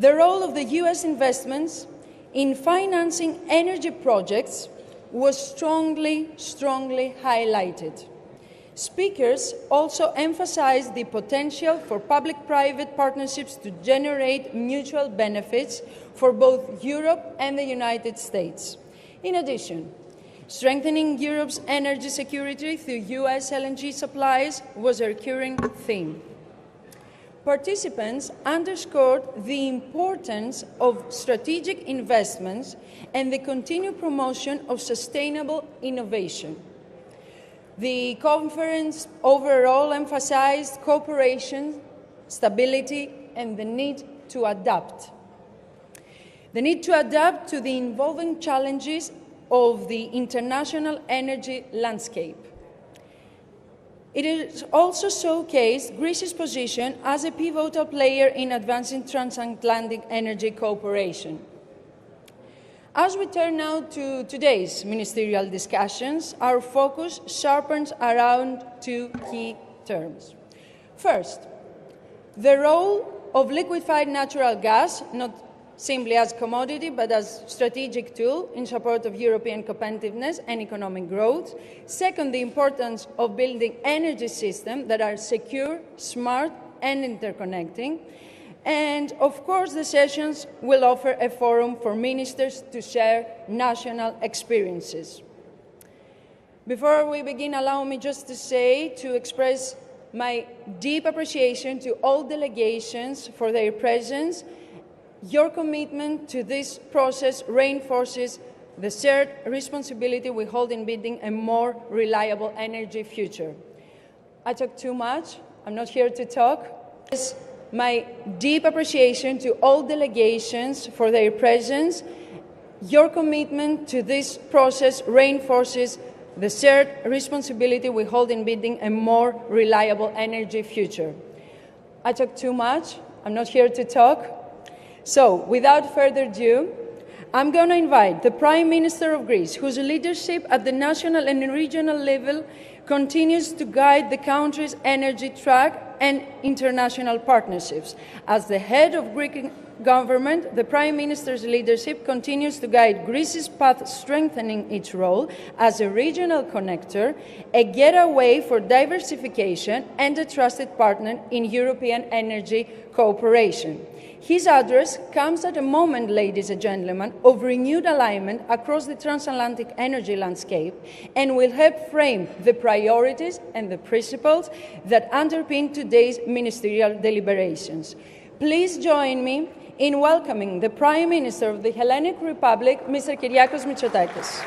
The role of the US investments in financing energy projects was strongly highlighted. Speakers also emphasized the potential for public-private partnerships to generate mutual benefits for both Europe and the United States. In addition, strengthening Europe's energy security through US LNG supplies was a recurring theme. Participants underscored the importance of strategic investments and the continued promotion of sustainable innovation. The conference overall emphasized cooperation, stability, and the need to adapt. The need to adapt to the evolving challenges of the international energy landscape. It is also showcased Greece's position as a pivotal player in advancing transatlantic energy cooperation. As we turn now to today's ministerial discussions, our focus sharpens around two key terms. First, the role of liquefied natural gas, not simply as commodity, but as strategic tool in support of European competitiveness and economic growth. Second, the importance of building energy systems that are secure, smart, and interconnecting. And of course, the sessions will offer a forum for ministers to share national experiences. Before we begin, allow me just to express my deep appreciation to all delegations for their presence. Your commitment to this process reinforces the shared responsibility we hold in building a more reliable energy future. I talk too much. I'm not here to talk. My deep appreciation to all delegations for their presence. Your commitment to this process reinforces the shared responsibility we hold in building a more reliable energy future. I talk too much. I'm not here to talk. So, without further ado, I'm going to invite the Prime Minister of Greece, whose leadership at the national and regional level continues to guide the country's energy track and international partnerships. As the head of Greek government, the Prime Minister's leadership continues to guide Greece's path, strengthening its role as a regional connector, a getaway for diversification, and a trusted partner in European energy cooperation. His address comes at a moment, ladies and gentlemen, of renewed alignment across the transatlantic energy landscape and will help frame the priorities and the principles that underpin today's ministerial deliberations. Please join me in welcoming the Prime Minister of the Hellenic Republic, Mr. Kyriakos Mitsotakis.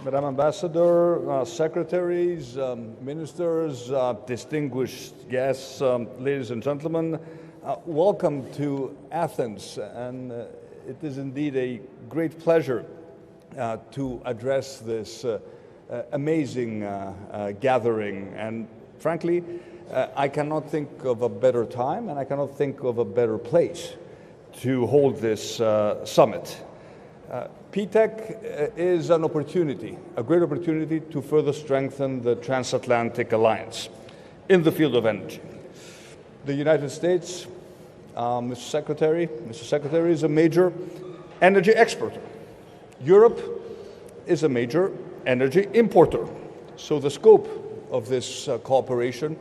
Madam Ambassador, secretaries, ministers, distinguished guests, ladies and gentlemen, welcome to Athens. And it is indeed a great pleasure to address this amazing gathering. And frankly, I cannot think of a better time and I cannot think of a better place to hold this summit. P-TEC is an opportunity, a great opportunity to further strengthen the transatlantic alliance in the field of energy. The United States, Mr. Secretary, is a major energy exporter. Europe is a major energy importer. So the scope of this cooperation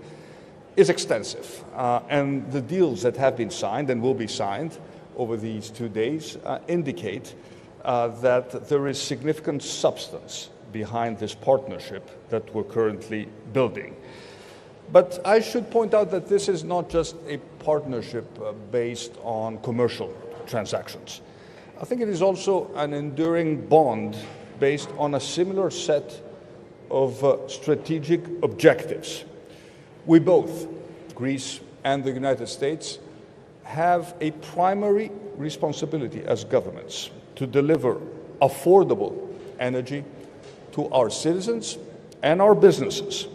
is extensive. And the deals that have been signed and will be signed over these 2 days indicate that there is significant substance behind this partnership that we're currently building. But I should point out that this is not just a partnership based on commercial transactions. I think it is also an enduring bond based on a similar set of strategic objectives. We both, Greece and the United States, have a primary responsibility as governments to deliver affordable energy to our citizens and our businesses.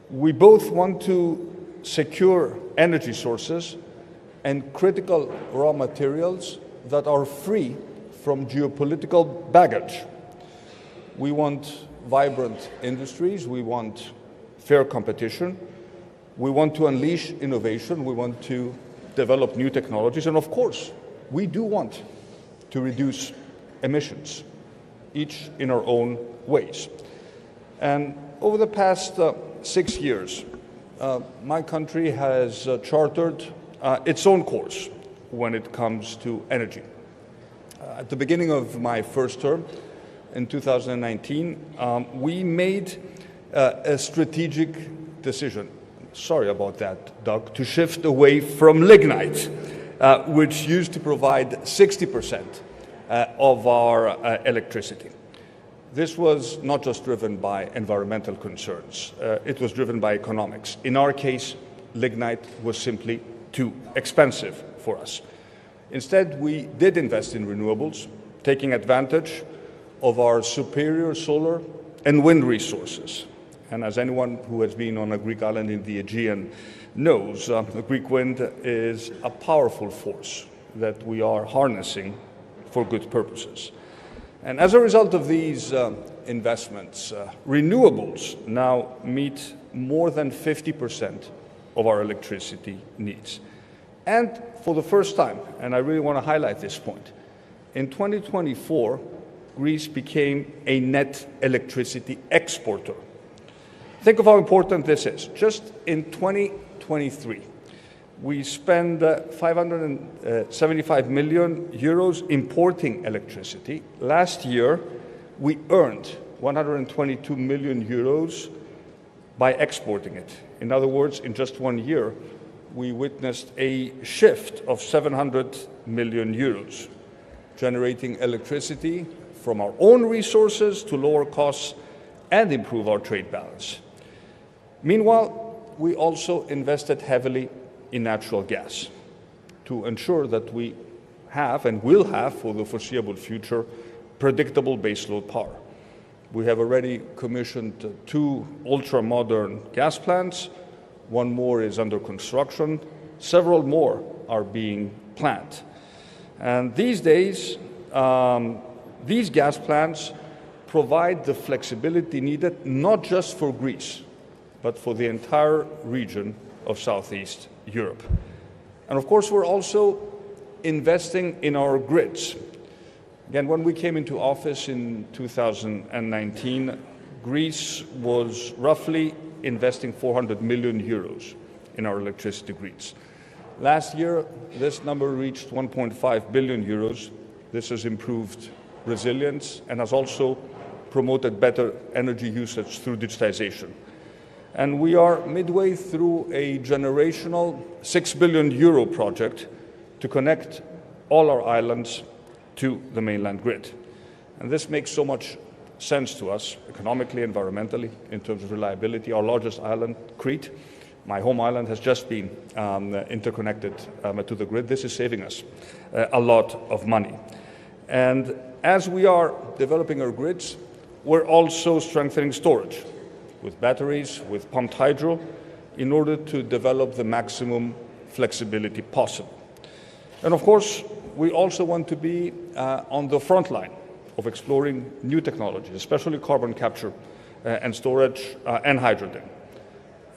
We both want to secure energy sources and critical raw materials that are free from geopolitical baggage. We want vibrant industries, we want fair competition, we want to unleash innovation, we want to develop new technologies, and of course, we do want to reduce emissions, each in our own ways. And over the past 6 years, my country has chartered its own course when it comes to energy. At the beginning of my first term, in 2019, we made a strategic decision, sorry about that, Doug, to shift away from lignite, which used to provide 60% of our electricity. This was not just driven by environmental concerns, it was driven by economics. In our case, lignite was simply too expensive for us. Instead, we did invest in renewables, taking advantage of our superior solar and wind resources. And as anyone who has been on a Greek island in the Aegean knows, the Greek wind is a powerful force that we are harnessing for good purposes. And as a result of these investments, renewables now meet more than 50% of our electricity needs. And for the first time, and I really want to highlight this point, in 2024, Greece became a net electricity exporter. Think of how important this is. Just in 2023, we spent 575 million euros importing electricity. Last year, we earned 122 million euros by exporting it. In other words, in just 1 year, we witnessed a shift of 700 million euros, generating electricity from our own resources to lower costs and improve our trade balance. Meanwhile, we also invested heavily in natural gas to ensure that we have and will have for the foreseeable future predictable baseload power. We have already commissioned 2 ultra-modern gas plants. 1 more is under construction. Several more are being planned. And these days, these gas plants provide the flexibility needed not just for Greece, but for the entire region of Southeast Europe. And of course, we're also investing in our grids. Again, when we came into office in 2019, Greece was roughly investing 400 million euros in our electricity grids. Last year, this number reached 1.5 billion euros. This has improved resilience and has also promoted better energy usage through digitization. And we are midway through a generational 6 billion euro project to connect all our islands to the mainland grid. And this makes so much sense to us, economically, environmentally, in terms of reliability. Our largest island, Crete, my home island, has just been interconnected to the grid. This is saving us a lot of money. And as we are developing our grids, we're also strengthening storage with batteries, with pumped hydro, in order to develop the maximum flexibility possible. And of course, we also want to be on the front line of exploring new technologies, especially carbon capture and storage and hydrogen.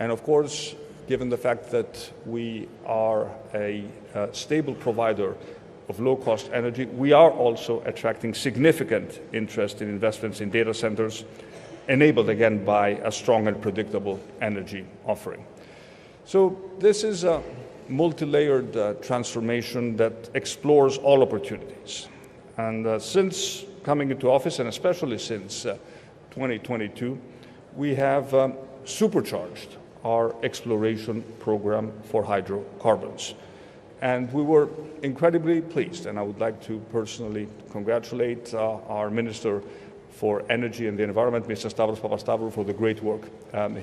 And of course, given the fact that we are a stable provider of low-cost energy, we are also attracting significant interest in investments in data centers, enabled again by a strong and predictable energy offering. So this is a multi-layered transformation that explores all opportunities. And since coming into office, and especially since 2022, we have supercharged our exploration program for hydrocarbons. And we were incredibly pleased, and I would like to personally congratulate our Minister for Energy and the Environment, Mr. Stavros Papastavrou, for the great work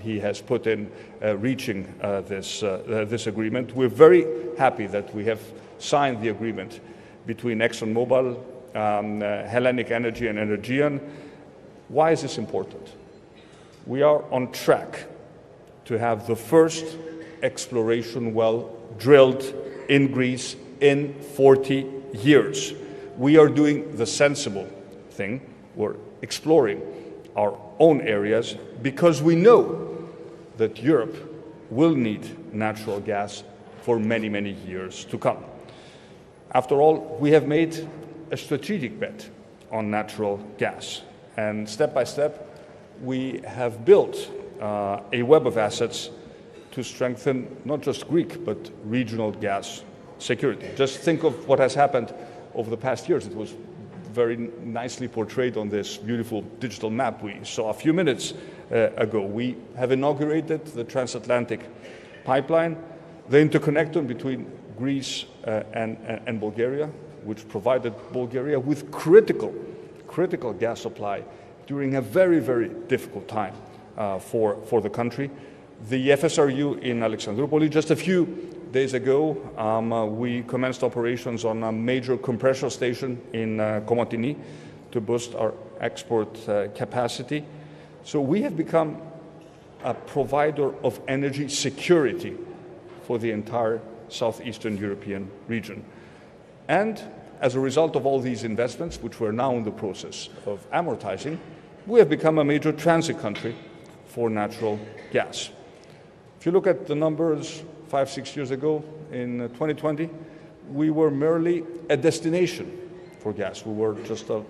he has put in reaching this agreement. We're very happy that we have signed the agreement between ExxonMobil, Hellenic Energy and Energean. Why is this important? We are on track to have the first exploration well drilled in Greece in 40 years. We are doing the sensible thing. We're exploring our own areas because we know that Europe will need natural gas for many, many years to come. After all, we have made a strategic bet on natural gas, and step by step, we have built a web of assets to strengthen not just Greek, but regional gas security. Just think of what has happened over the past years. It was very nicely portrayed on this beautiful digital map we saw a few minutes ago. We have inaugurated the Transatlantic pipeline, the interconnector between Greece and Bulgaria, which provided Bulgaria with critical gas supply during a very, very difficult time for the country. The FSRU in Alexandroupolis, just a few days ago, we commenced operations on a major compressor station in Komotini to boost our export capacity. So we have become a provider of energy security for the entire southeastern European region. And as a result of all these investments, which we're now in the process of amortizing, we have become a major transit country for natural gas. If you look at the numbers 5-6 years ago, in 2020, we were merely a destination for gas. We were just a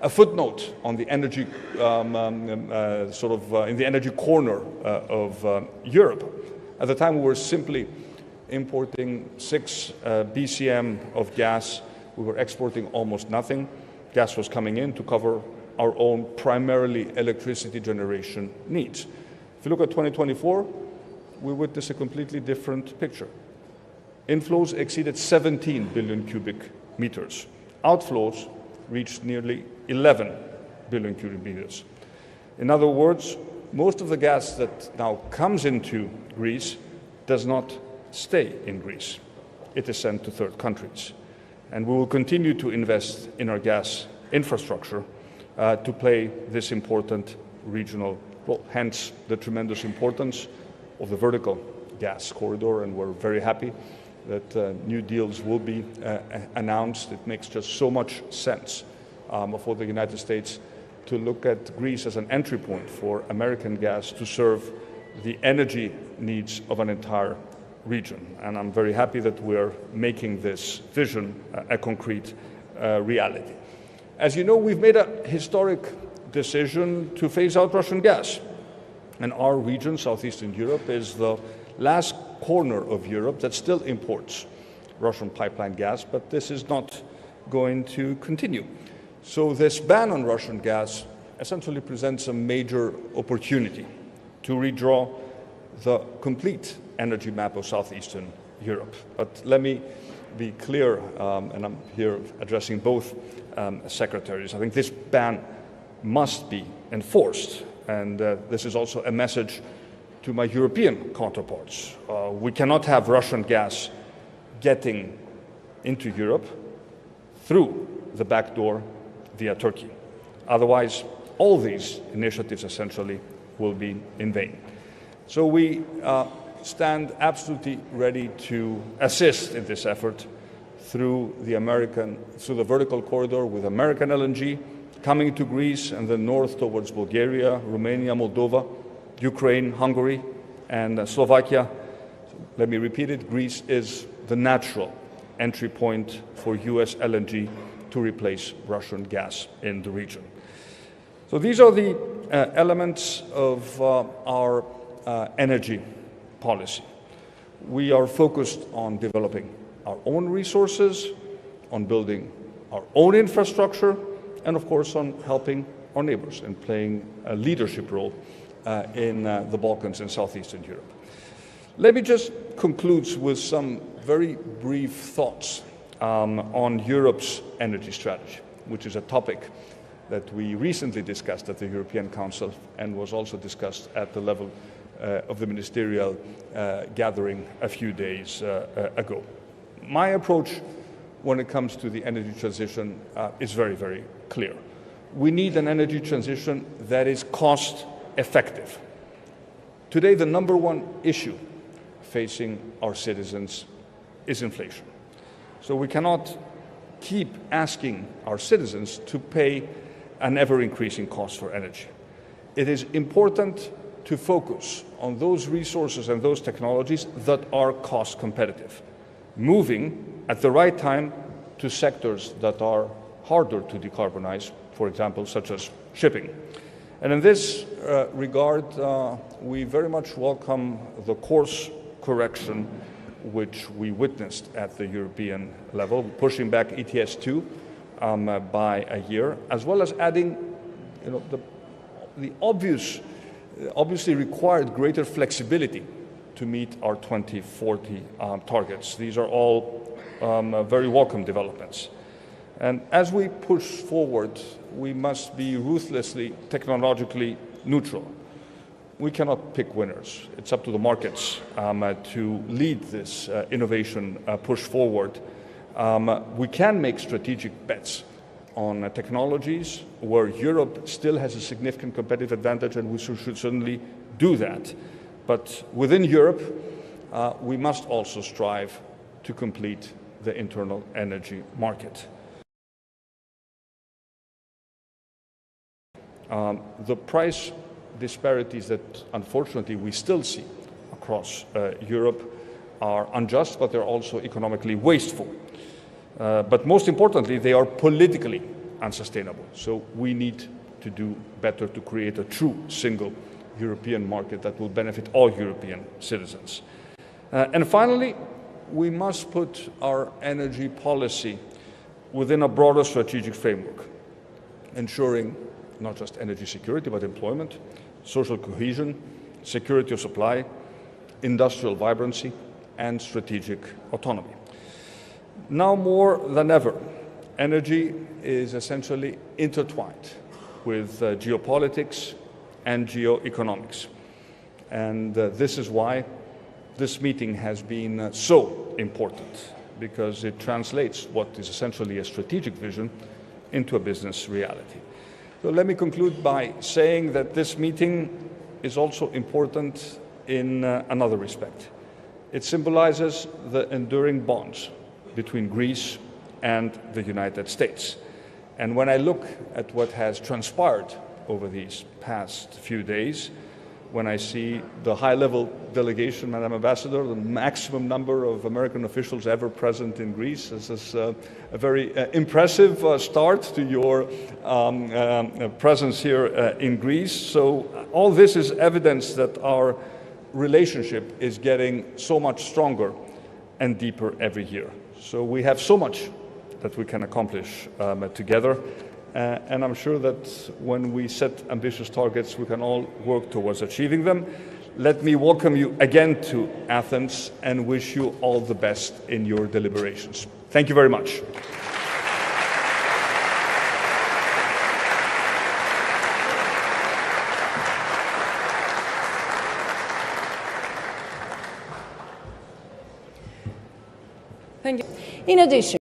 footnote on the energy, in the energy corner of Europe. At the time, we were simply importing 6 BCM of gas. We were exporting almost nothing. Gas was coming in to cover our own primarily electricity generation needs. If you look at 2024, we witness a completely different picture. Inflows exceeded 17 billion cubic meters. Outflows reached nearly 11 billion cubic meters. In other words, most of the gas that now comes into Greece does not stay in Greece. It is sent to third countries. And we will continue to invest in our gas infrastructure to play this important regional role, hence the tremendous importance of the vertical gas corridor, and we're very happy that new deals will be announced. It makes just so much sense for the United States to look at Greece as an entry point for American gas to serve the energy needs of an entire region. And I'm very happy that we're making this vision a concrete reality. As you know, we've made a historic decision to phase out Russian gas. And our region, southeastern Europe, is the last corner of Europe that still imports Russian pipeline gas, but this is not going to continue. So this ban on Russian gas essentially presents a major opportunity to redraw the complete energy map of southeastern Europe. But let me be clear, and I'm here addressing both secretaries. I think this ban must be enforced, and this is also a message to my European counterparts. We cannot have Russian gas getting into Europe through the back door via Turkey. Otherwise, all these initiatives essentially will be in vain. So we stand absolutely ready to assist in this effort through the vertical corridor with American LNG coming to Greece and then north towards Bulgaria, Romania, Moldova, Ukraine, Hungary, and Slovakia. Let me repeat it. Greece is the natural entry point for US LNG to replace Russian gas in the region. So these are the elements of our energy policy. We are focused on developing our own resources, on building our own infrastructure, and of course on helping our neighbors and playing a leadership role in the Balkans and southeastern Europe. Let me just conclude with some very brief thoughts on Europe's energy strategy, which is a topic that we recently discussed at the European Council and was also discussed at the level of the ministerial gathering a few days ago. My approach when it comes to the energy transition is very, very clear. We need an energy transition that is cost effective. Today, the number one issue facing our citizens is inflation. So we cannot keep asking our citizens to pay an ever-increasing cost for energy. It is important to focus on those resources and those technologies that are cost competitive, moving at the right time to sectors that are harder to decarbonize, for example, such as shipping. And in this regard, we very much welcome the course correction which we witnessed at the European level, pushing back ETS2 by a year, as well as adding, the obviously required greater flexibility to meet our 2040 targets. These are all very welcome developments. And as we push forward, we must be ruthlessly technologically neutral. We cannot pick winners. It's up to the markets to lead this innovation push forward. We can make strategic bets on technologies where Europe still has a significant competitive advantage, and we should certainly do that. But within Europe, we must also strive to complete the internal energy market. The price disparities that unfortunately we still see across Europe are unjust, but they're also economically wasteful. But most importantly, they are politically unsustainable. So we need to do better to create a true single European market that will benefit all European citizens. And finally, we must put our energy policy within a broader strategic framework, ensuring not just energy security, but employment, social cohesion, security of supply, industrial vibrancy, and strategic autonomy. Now more than ever, energy is essentially intertwined with geopolitics and geoeconomics. And this is why this meeting has been so important, because it translates what is essentially a strategic vision into a business reality. So let me conclude by saying that this meeting is also important in another respect. It symbolizes the enduring bonds between Greece and the United States. And when I look at what has transpired over these past few days, when I see the high-level delegation, Madam Ambassador, the maximum number of American officials ever present in Greece, this is a very impressive start to your presence here in Greece. So all this is evidence that our relationship is getting so much stronger and deeper every year. So we have so much that we can accomplish together. And I'm sure that when we set ambitious targets, we can all work towards achieving them. Let me welcome you again to Athens and wish you all the best in your deliberations. Thank you very much. Thank you. In addition,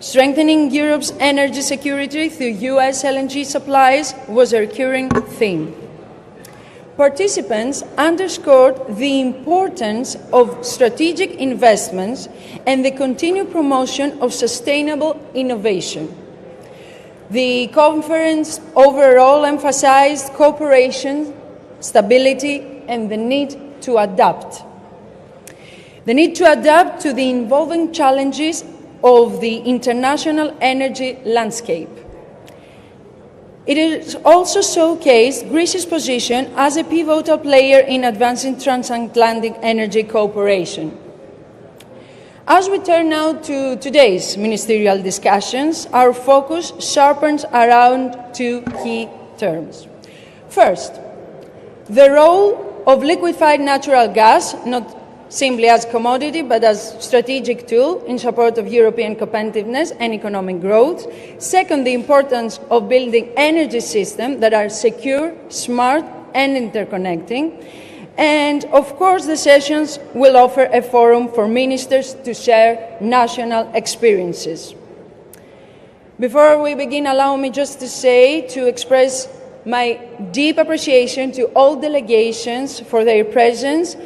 strengthening Europe's energy security through US LNG supplies was a recurring theme. Participants underscored the importance of strategic investments and the continued promotion of sustainable innovation. The conference overall emphasized cooperation, stability, and the need to adapt. The need to adapt to the evolving challenges of the international energy landscape. It is also showcased Greece's position as a pivotal player in advancing transatlantic energy cooperation. As we turn now to today's ministerial discussions, our focus sharpens around two key terms. First, the role of liquefied natural gas, not simply as commodity, but as strategic tool in support of European competitiveness and economic growth. Second, the importance of building energy systems that are secure, smart, and interconnecting. And, of course, the sessions will offer a forum for ministers to share national experiences. Before we begin, allow me just to express my deep appreciation to all delegations for their presence.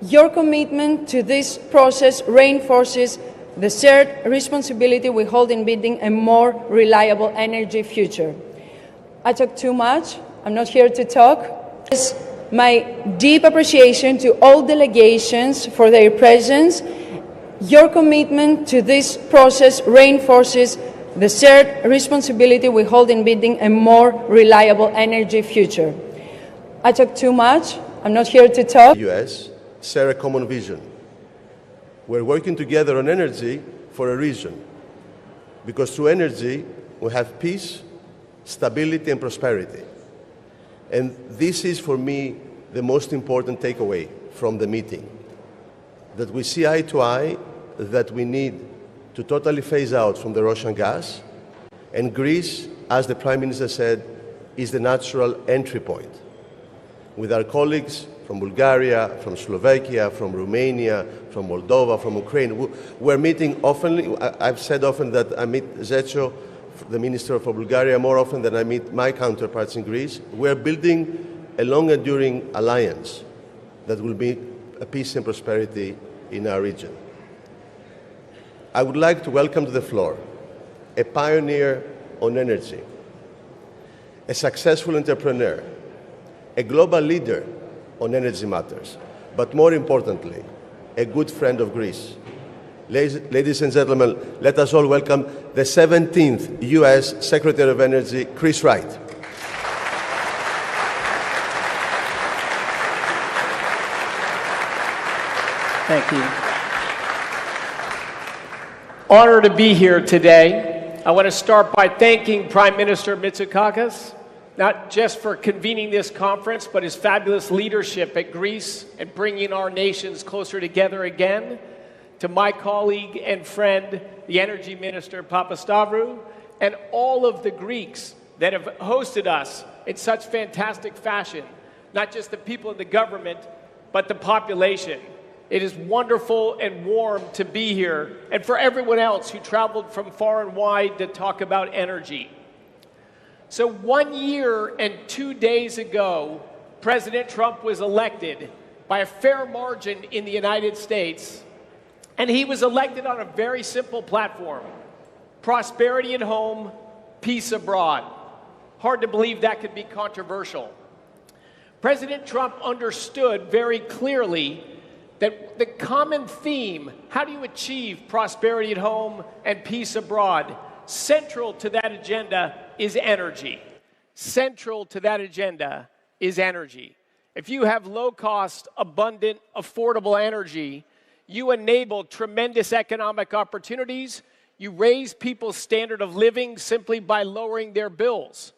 Your commitment to this process reinforces the shared responsibility we hold in building a more reliable energy future. I talk too much. I'm not here to talk. My deep appreciation to all delegations for their presence. Your commitment to this process reinforces the shared responsibility we hold in building a more reliable energy future. I talk too much. I'm not here to talk. US share a common vision. We're working together on energy for a reason. Because through energy, we have peace, stability, and prosperity. And this is, for me, the most important takeaway from the meeting. That we see eye to eye that we need to totally phase out from the Russian gas. And Greece, as the Prime Minister said, is the natural entry point. With our colleagues from Bulgaria, from Slovakia, from Romania, from Moldova, from Ukraine, we're meeting often. I've said often that I meet Zecho, the Minister for Bulgaria, more often than I meet my counterparts in Greece. We're building a long-enduring alliance that will be a peace and prosperity in our region. I would like to welcome to the floor a pioneer on energy, a successful entrepreneur, a global leader on energy matters, but more importantly, a good friend of Greece. Ladies and gentlemen, let us all welcome the 17th US Secretary of Energy, Chris Wright. Thank you. Honored to be here today. I want to start by thanking Prime Minister Mitsotakis, not just for convening this conference, but his fabulous leadership at Greece and bringing our nations closer together again. To my colleague and friend, the Energy Minister Papastavroou, and all of the Greeks that have hosted us in such fantastic fashion, not just the people in the government, but the population. It is wonderful and warm to be here, and for everyone else who traveled from far and wide to talk about energy. So 1 year and 2 days ago, President Trump was elected by a fair margin in the United States, and he was elected on a very simple platform: prosperity at home, peace abroad. Hard to believe that could be controversial. President Trump understood very clearly that the common theme, how do you achieve prosperity at home and peace abroad, central to that agenda is energy. Central to that agenda is energy. If you have low-cost, abundant, affordable energy, you enable tremendous economic opportunities. You raise people's standard of living simply by lowering their bills.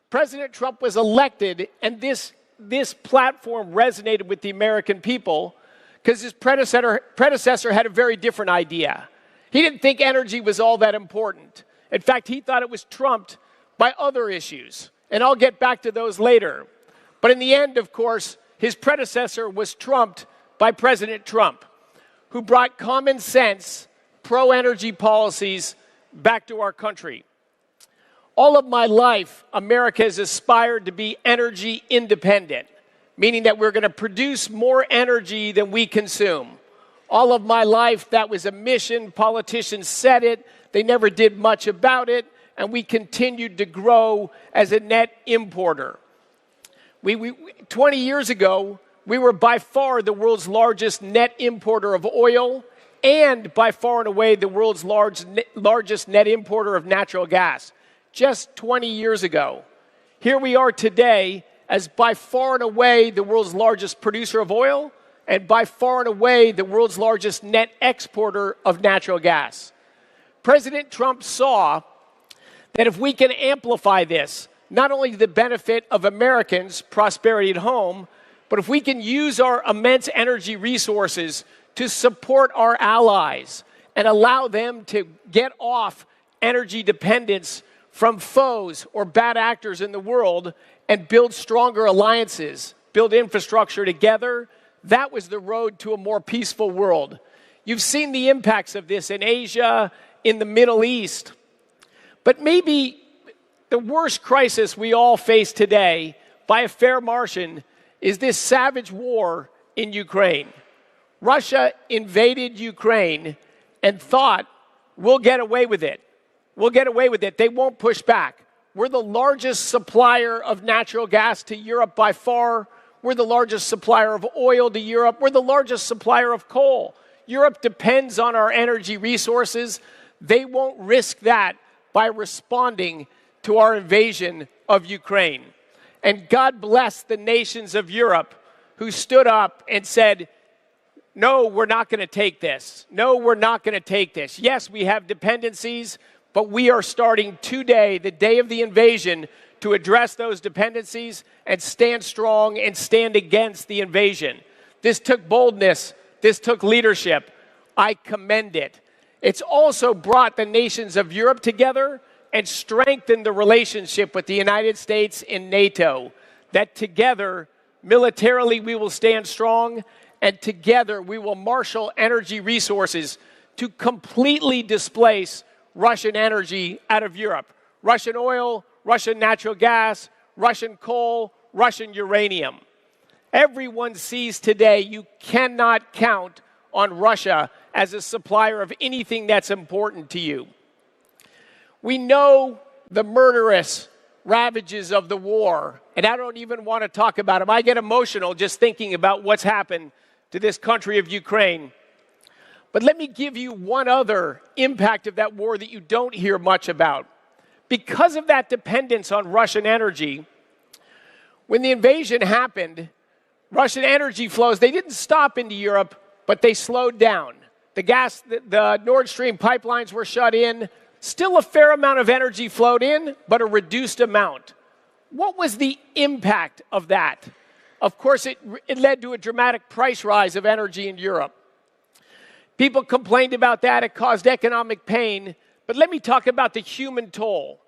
President Trump was elected, and this platform resonated with the American people because his predecessor had a very different idea. He didn't think energy was all that important. In fact, he thought it was trumped by other issues, and I'll get back to those later. But in the end, of course, his predecessor was trumped by President Trump, who brought common sense, pro-energy policies back to our country. All of my life, America has aspired to be energy independent, meaning that we're going to produce more energy than we consume. All of my life, that was a mission. Politicians said it. They never did much about it, and we continued to grow as a net importer. 20 years ago, we were by far the world's largest net importer of oil and by far and away the world's largest net importer of natural gas. Just 20 years ago. Here we are today as by far and away the world's largest producer of oil and by far and away the world's largest net exporter of natural gas. President Trump saw that if we can amplify this, not only the benefit of Americans, prosperity at home, but if we can use our immense energy resources to support our allies and allow them to get off energy dependence from foes or bad actors in the world and build stronger alliances, build infrastructure together, that was the road to a more peaceful world. You've seen the impacts of this in Asia, in the Middle East. But maybe The worst crisis we all face today, by a fair margin, is this savage war in Ukraine. Russia invaded Ukraine and thought, we'll get away with it. We'll get away with it. They won't push back. We're the largest supplier of natural gas to Europe by far. We're the largest supplier of oil to Europe. We're the largest supplier of coal. Europe depends on our energy resources. They won't risk that by responding to our invasion of Ukraine. And God bless the nations of Europe who stood up and said, no, we're not going to take this. No, we're not going to take this. Yes, we have dependencies, but we are starting today, the day of the invasion, to address those dependencies and stand strong and stand against the invasion. This took boldness. This took leadership. I commend it. It's also brought the nations of Europe together and strengthened the relationship with the United States and NATO, that together, militarily, we will stand strong, and together we will marshal energy resources to completely displace Russian energy out of Europe. Russian oil, Russian natural gas, Russian coal, Russian uranium. Everyone sees today you cannot count on Russia as a supplier of anything that's important to you. We know the murderous ravages of the war, and I don't even want to talk about them. I get emotional just thinking about what's happened to this country of Ukraine. But let me give you one other impact of that war that you don't hear much about. Because of that dependence on Russian energy, when the invasion happened, Russian energy flows, they didn't stop into Europe, but they slowed down. The Nord Stream pipelines were shut in. Still a fair amount of energy flowed in, but a reduced amount. What was the impact of that? Of course, it led to a dramatic price rise of energy in Europe. People complained about that. It caused economic pain. But let me talk about the human toll.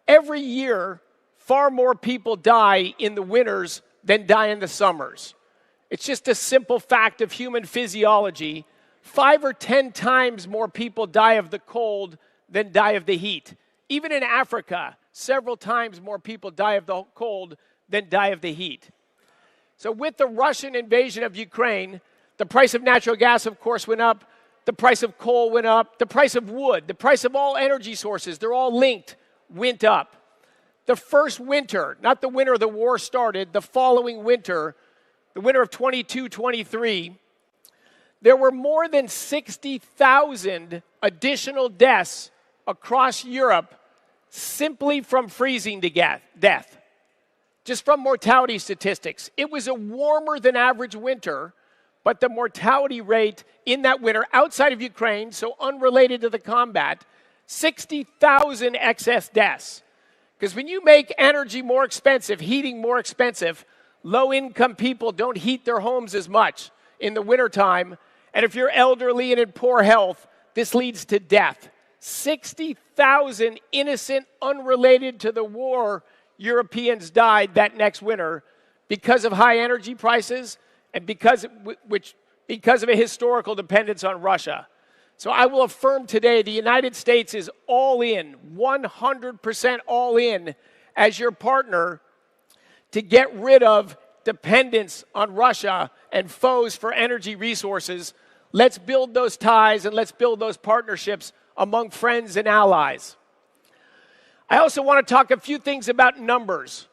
Every year, far more people die in the winters than die in the summers. It's just a simple fact of human physiology. 5 or 10 times more people die of the cold than die of the heat. Even in Africa, several times more people die of the cold than die of the heat. So with the Russian invasion of Ukraine, the price of natural gas, of course, went up. The price of coal went up. The price of wood, the price of all energy sources, they're all linked, went up. The first winter, not the winter the war started, the following winter, the winter of 22-23, there were more than 60,000 additional deaths across Europe simply from freezing to death, just from mortality statistics. It was a warmer than average winter, but the mortality rate in that winter outside of Ukraine, so unrelated to the combat, 60,000 excess deaths. Because when you make energy more expensive, heating more expensive, low-income people don't heat their homes as much in the wintertime. And if you're elderly and in poor health, this leads to death. 60,000 innocent, unrelated to the war Europeans died that next winter because of high energy prices and because of a historical dependence on Russia. So I will affirm today the United States is all in, 100% all in, as your partner to get rid of dependence on Russia and foes for energy resources. Let's build those ties and let's build those partnerships among friends and allies. I also want to talk a few things about numbers.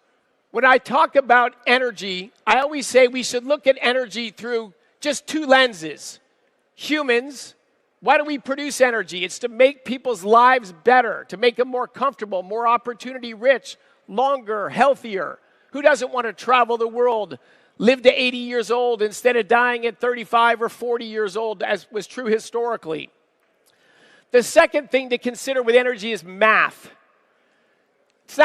When I talk about energy, I always say we should look at energy through just two lenses. Humans, why do we produce energy? It's to make people's lives better, to make them more comfortable, more opportunity rich, longer, healthier. Who doesn't want to travel the world, live to 80 years old instead of dying at 35 or 40 years old, as was true historically? The second thing to consider with energy is math. It's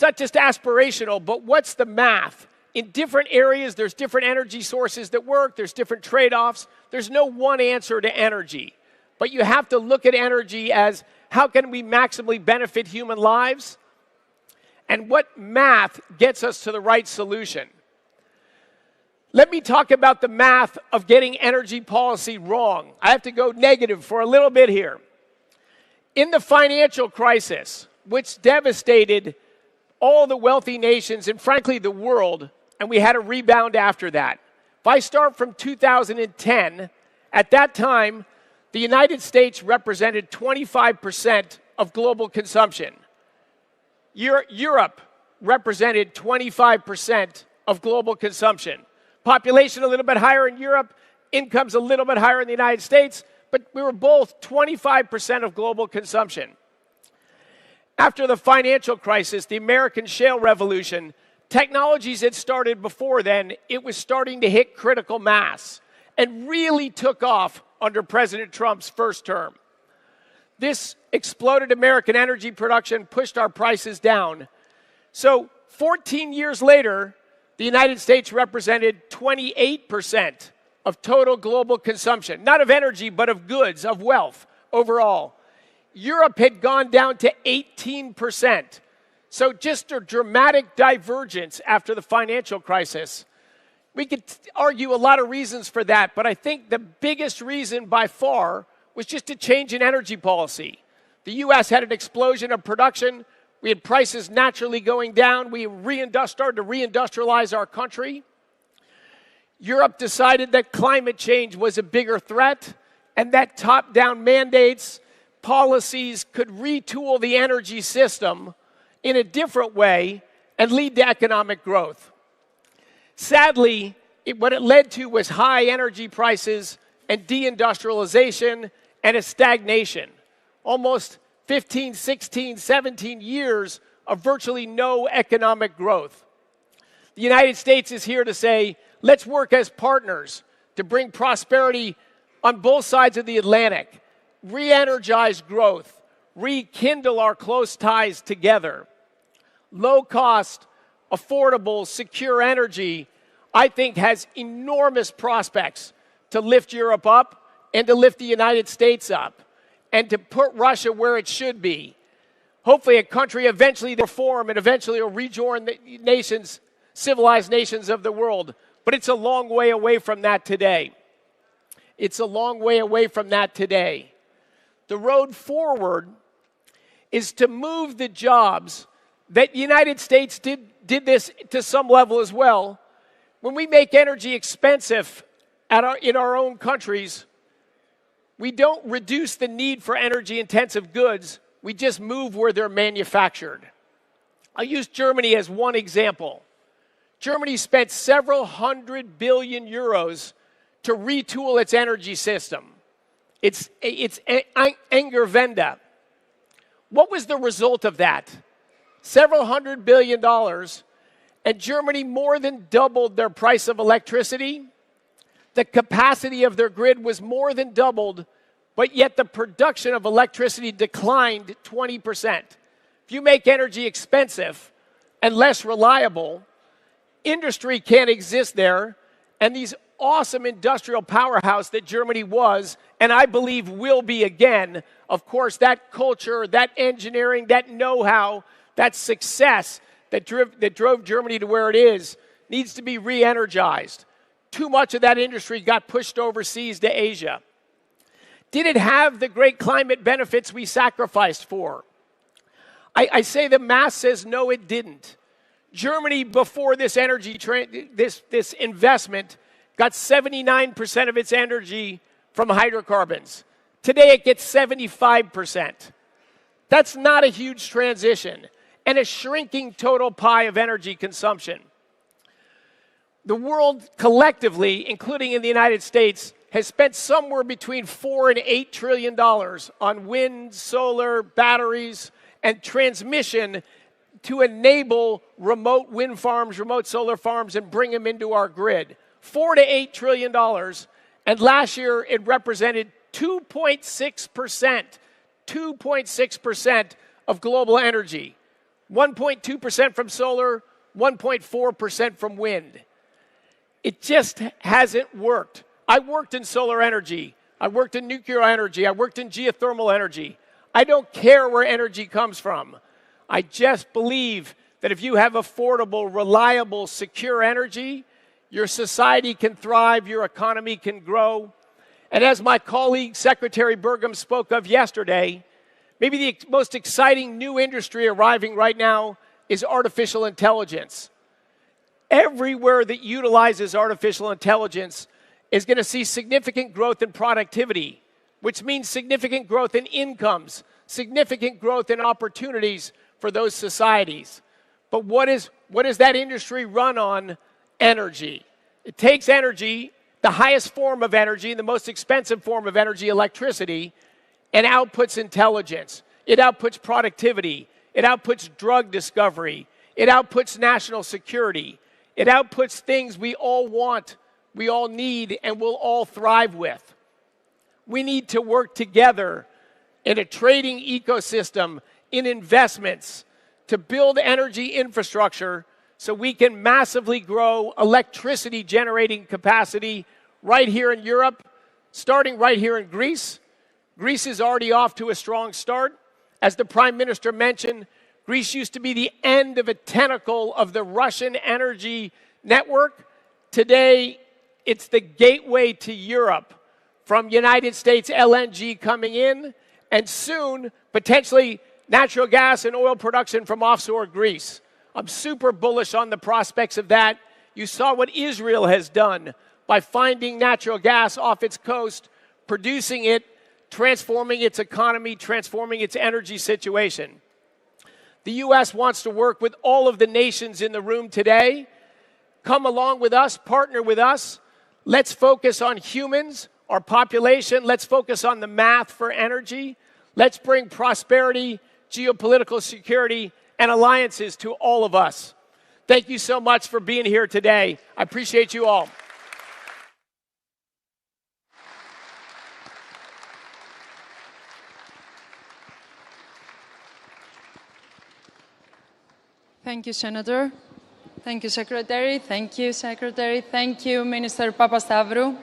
not just aspirational, but what's the math? In different areas, there's different energy sources that work. There's different trade-offs. There's no one answer to energy. But you have to look at energy as how can we maximally benefit human lives? And what math gets us to the right solution? Let me talk about the math of getting energy policy wrong. I have to go negative for a little bit here. In the financial crisis, which devastated all the wealthy nations, and frankly the world, and we had a rebound after that. If I start from 2010, at that time, the United States represented 25% of global consumption. Europe represented 25% of global consumption. Population a little bit higher in Europe, incomes a little bit higher in the United States, but we were both 25% of global consumption. After the financial crisis, the American shale revolution, technologies had started before then, it was starting to hit critical mass and really took off under President Trump's first term. This exploded American energy production, pushed our prices down. So 14 years later, the United States represented 28% of total global consumption, not of energy, but of goods, of wealth overall. Europe had gone down to 18%. So just a dramatic divergence after the financial crisis. We could argue a lot of reasons for that, but I think the biggest reason by far was just a change in energy policy. The U.S. had an explosion of production. We had prices naturally going down. We started to reindustrialize our country. Europe decided that climate change was a bigger threat and that top-down mandates, policies could retool the energy system in a different way and lead to economic growth. Sadly, what it led to was high energy prices and deindustrialization and a stagnation. Almost 15, 16, 17 years of virtually no economic growth. The United States is here to say, let's work as partners to bring prosperity on both sides of the Atlantic, re-energize growth, rekindle our close ties together. Low-cost, affordable, secure energy, I think, has enormous prospects to lift Europe up and to lift the United States up and to put Russia where it should be. Hopefully a country eventually will reform and eventually will rejoin the nations, civilized nations of the world. But it's a long way away from that today. It's a long way away from that today. The road forward is to move the jobs that the United States did this to some level as well. When we make energy expensive in our own countries, we don't reduce the need for energy-intensive goods. We just move where they're manufactured. I'll use Germany as one example. Germany spent several hundred billion euros to retool its energy system. It's Energiewende. What was the result of that? Several $100 billion, and Germany more than doubled their price of electricity. The capacity of their grid was more than doubled, but yet the production of electricity declined 20%. If you make energy expensive and less reliable, industry can't exist there, and these awesome industrial powerhouse that Germany was, and I believe will be again, of course, that culture, that engineering, that know-how, that success that drove Germany to where it is, needs to be re-energized. Too much of that industry got pushed overseas to Asia. Did it have the great climate benefits we sacrificed for? I say the math says no, it didn't. Germany, before this this investment, got 79% of its energy from hydrocarbons. Today it gets 75%. That's not a huge transition and a shrinking total pie of energy consumption. The world collectively, including in the United States, has spent somewhere between $4 and $8 trillion on wind, solar, batteries, and transmission to enable remote wind farms, remote solar farms, and bring them into our grid. $4 to $8 trillion, and last year it represented 2.6% of global energy. 1.2% from solar, 1.4% from wind. It just hasn't worked. I worked in solar energy. I worked in nuclear energy. I worked in geothermal energy. I don't care where energy comes from. I just believe that if you have affordable, reliable, secure energy, your society can thrive, your economy can grow. And as my colleague, Secretary Burgum, spoke of yesterday, maybe the most exciting new industry arriving right now is artificial intelligence. Everywhere that utilizes artificial intelligence is going to see significant growth in productivity, which means significant growth in incomes, significant growth in opportunities for those societies. But what does that industry run on? Energy. It takes energy, the highest form of energy, the most expensive form of energy, electricity, and outputs intelligence. It outputs productivity. It outputs drug discovery. It outputs national security. It outputs things we all want, we all need, and will all thrive with. We need to work together in a trading ecosystem, in investments, to build energy infrastructure so we can massively grow electricity generating capacity right here in Europe, starting right here in Greece. Greece is already off to a strong start. As the Prime Minister mentioned, Greece used to be the end of a tentacle of the Russian energy network. Today, it's the gateway to Europe from United States LNG coming in, and soon, potentially, natural gas and oil production from offshore Greece. I'm super bullish on the prospects of that. You saw what Israel has done by finding natural gas off its coast, producing it, transforming its economy, transforming its energy situation. The U.S. wants to work with all of the nations in the room today. Come along with us, partner with us. Let's focus on humans, our population. Let's focus on the math for energy. Let's bring prosperity, geopolitical security, and alliances to all of us. Thank you so much for being here today. I appreciate you all. Thank you, Senator. Thank you, Secretary. Thank you, Secretary. Thank you, Minister Papastavrou.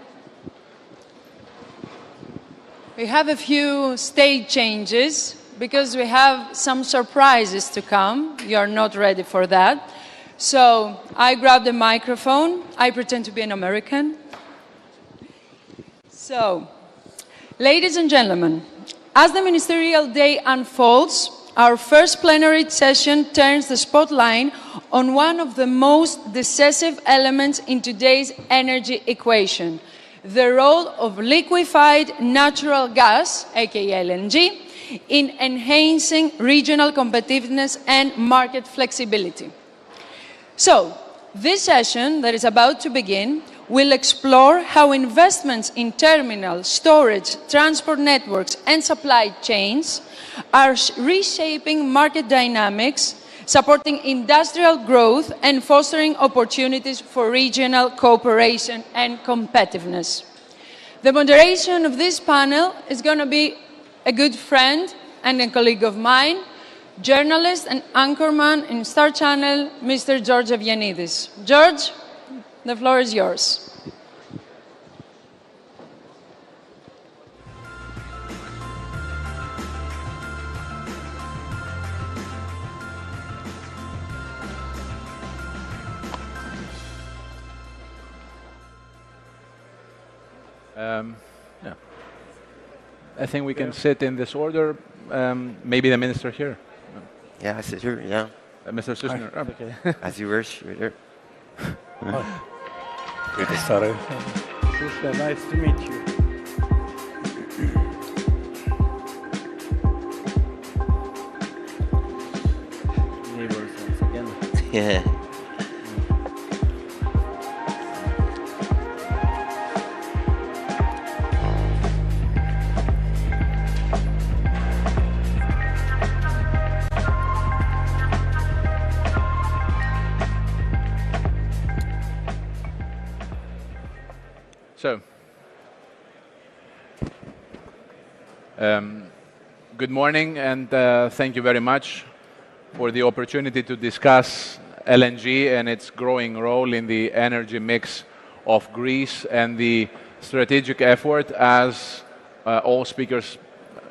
We have a few stage changes because we have some surprises to come. You're not ready for that. So I grab the microphone. I pretend to be an American. So, ladies and gentlemen, as the Ministerial Day unfolds, our first plenary session turns the spotlight on one of the most decisive elements in today's energy equation, the role of liquefied natural gas, aka LNG, in enhancing regional competitiveness and market flexibility. So, this session that is about to begin will explore how investments in terminals, storage, transport networks, and supply chains are reshaping market dynamics, supporting industrial growth, and fostering opportunities for regional cooperation and competitiveness. The moderation of this panel is going to be a good friend and a colleague of mine, journalist and anchorman in Star Channel, Mr. George Evianidis. George, the floor is yours. Yeah. I think we can sit in this order. Maybe the minister here. Yeah, I sit here, yeah. Mr. Susner. Okay. As you wish, right there. Good to start. Sister, nice to meet you. Neighbors once again. Yeah. So, good morning, and thank you very much for the opportunity to discuss LNG and its growing role in the energy mix of Greece and the strategic effort, as all speakers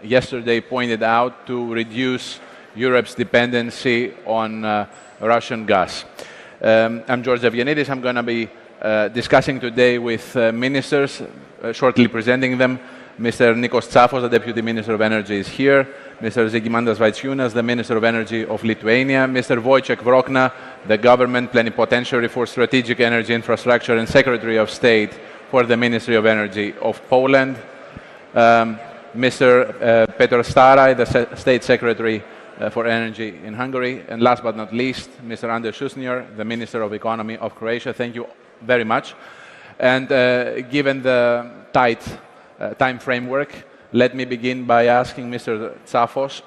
yesterday pointed out, to reduce Europe's dependency on Russian gas. I'm George Evianidis. I'm going to be discussing today with ministers, shortly presenting them, Mr. Nikos Tsafos, the Deputy Minister of Energy, is here. Mr. Zygimantas Vaitsiūnas, the Minister of Energy of Lithuania. Mr. Wojciech Wrokna, the Government Plenipotentiary for Strategic Energy Infrastructure and Secretary of State for the Ministry of Energy of Poland. Mr. Petr Staraj, the State Secretary for Energy in Hungary. And last but not least, Mr. Andrei Shusniar, the Minister of Economy of Croatia. Thank you very much. And given the tight time framework, let me begin by asking Mr. Tsafos,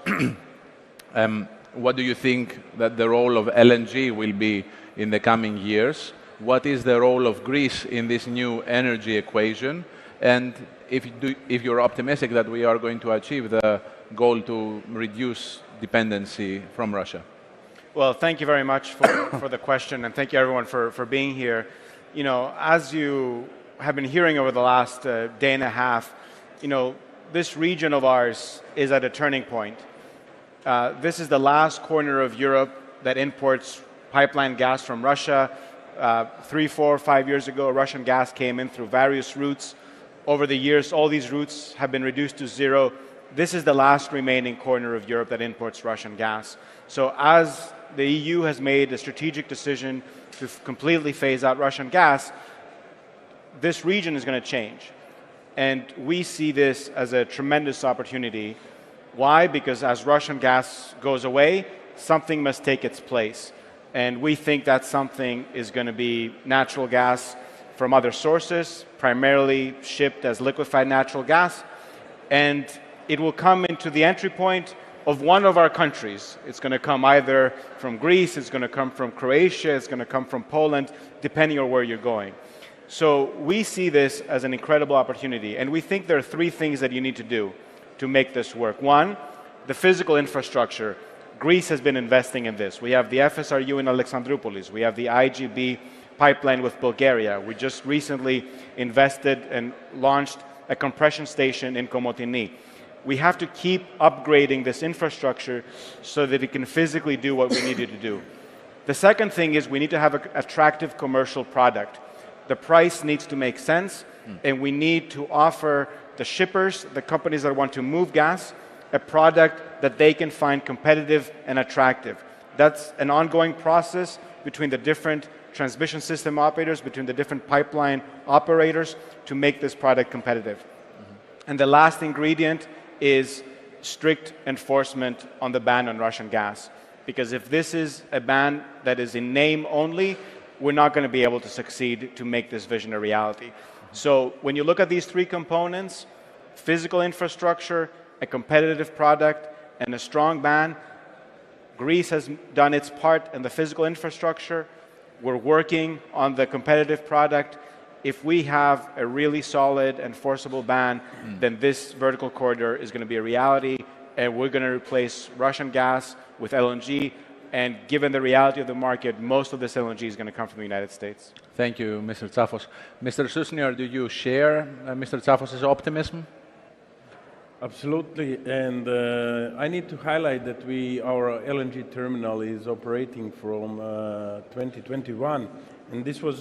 what do you think that the role of LNG will be in the coming years? What is the role of Greece in this new energy equation? And if you're optimistic that we are going to achieve the goal to reduce dependency from Russia. Well, thank you very much for the question, and thank you everyone for being here. You know, as you have been hearing over the last day and a half, you know, this region of ours is at a turning point. This is the last corner of Europe that imports pipeline gas from Russia. 3, 4, 5 years ago, Russian gas came in through various routes. Over the years, all these routes have been reduced to zero. This is the last remaining corner of Europe that imports Russian gas. So as the EU has made a strategic decision to completely phase out Russian gas, this region is going to change. And we see this as a tremendous opportunity. Why? Because as Russian gas goes away, something must take its place. And we think that something is going to be natural gas from other sources, primarily shipped as liquefied natural gas. And it will come into the entry point of one of our countries. It's going to come either from Greece, it's going to come from Croatia, it's going to come from Poland, depending on where you're going. So we see this as an incredible opportunity, and we think there are 3 things that you need to do to make this work. One, the physical infrastructure. Greece has been investing in this. We have the FSRU in Alexandroupolis. We have the IGB pipeline with Bulgaria. We just recently invested and launched a compression station in Komotini. We have to keep upgrading this infrastructure so that it can physically do what we need it to do. The second thing is we need to have an attractive commercial product. The price needs to make sense, and we need to offer the shippers, the companies that want to move gas, a product that they can find competitive and attractive. That's an ongoing process between the different transmission system operators, between the different pipeline operators to make this product competitive. And the last ingredient is strict enforcement on the ban on Russian gas. Because if this is a ban that is in name only, we're not going to be able to succeed to make this vision a reality. So when you look at these 3 components, physical infrastructure, a competitive product, and a strong ban, Greece has done its part in the physical infrastructure. We're working on the competitive product. If we have a really solid enforceable ban, then this vertical corridor is going to be a reality, and we're going to replace Russian gas with LNG. And given the reality of the market, most of this LNG is going to come from the United States. Thank you, Mr. Tsafos. Mr. Shusniar, do you share Mr. Tsafos' optimism? Absolutely, and I need to highlight that our LNG terminal is operating from 2021, and this was